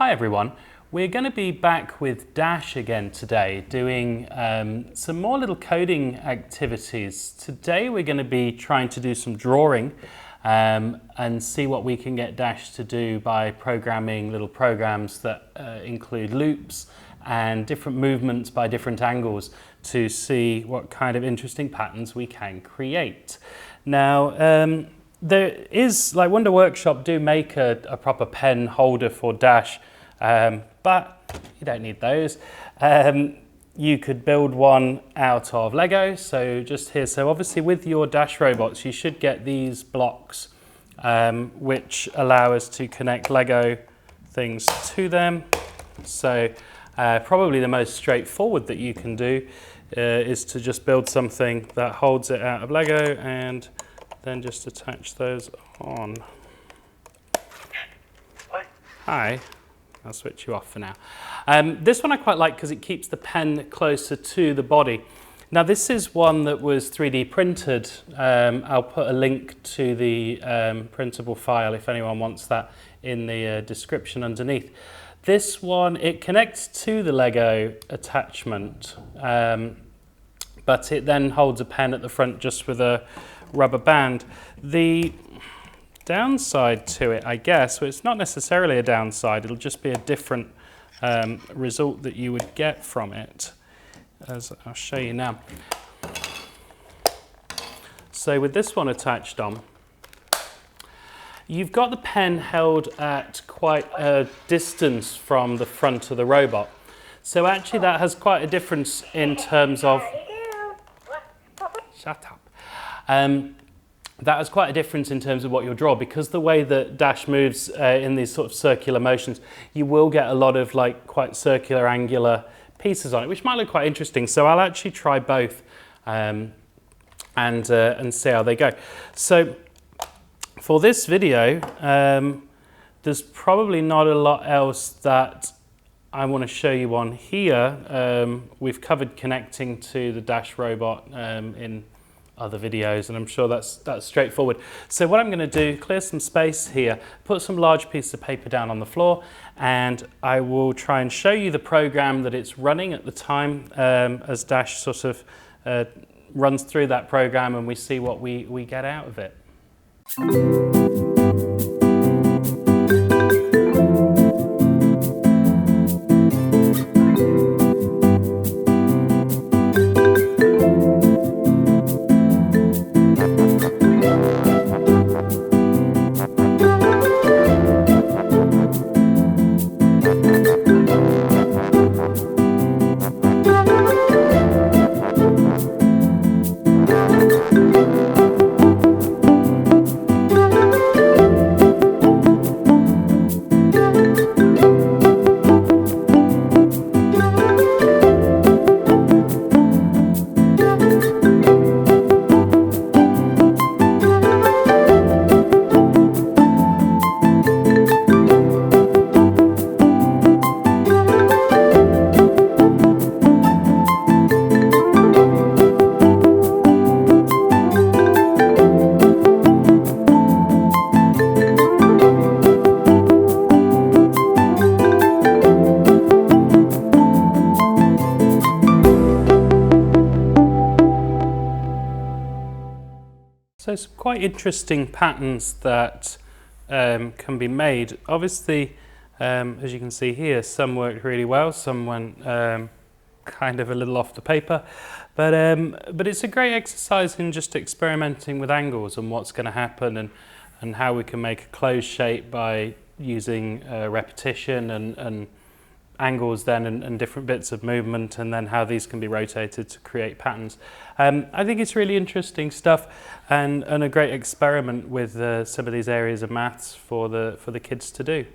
Hi everyone, we're going to be back with Dash again today doing some more little coding activities. Today we're going to be trying to do some drawing and see what we can get Dash to do by programming little programs that include loops and different movements by different angles to see what kind of interesting patterns we can create. Now there is, like Wonder Workshop do make a proper pen holder for Dash, but you don't need those. You could build one out of Lego, so just here. So obviously with your Dash robots, you should get these blocks which allow us to connect Lego things to them. So probably the most straightforward that you can do is to just build something that holds it out of Lego and then just attach those on. Hi. I'll switch you off for now. This one I quite like because it keeps the pen closer to the body. Now this is one that was 3D printed. I'll put a link to the printable file if anyone wants that in the description underneath. This one, it connects to the Lego attachment, but it then holds a pen at the front just with a rubber band. The downside to it, I guess, well, it's not necessarily a downside, it'll just be a different result that you would get from it, as I'll show you now. So with this one attached on, you've got the pen held at quite a distance from the front of the robot. So actually that has quite a difference in terms of... Shut up. That has quite a difference in terms of what you'll draw, because the way that Dash moves in these sort of circular motions, you will get a lot of like quite circular, angular pieces on it, which might look quite interesting. So I'll actually try both and see how they go. So for this video, there's probably not a lot else that I want to show you on here. We've covered connecting to the Dash robot in other videos, and I'm sure that's straightforward. So what I'm going to do, clear some space here, put some large pieces of paper down on the floor, and I will try and show you the program that it's running at the time as Dash sort of runs through that program, and we see what we get out of it. So some quite interesting patterns that can be made. Obviously, as you can see here, some worked really well, some went kind of a little off the paper, but it's a great exercise in just experimenting with angles and what's going to happen and how we can make a closed shape by using repetition and angles then and different bits of movement, and then how these can be rotated to create patterns. I think it's really interesting stuff and a great experiment with some of these areas of maths for the kids to do.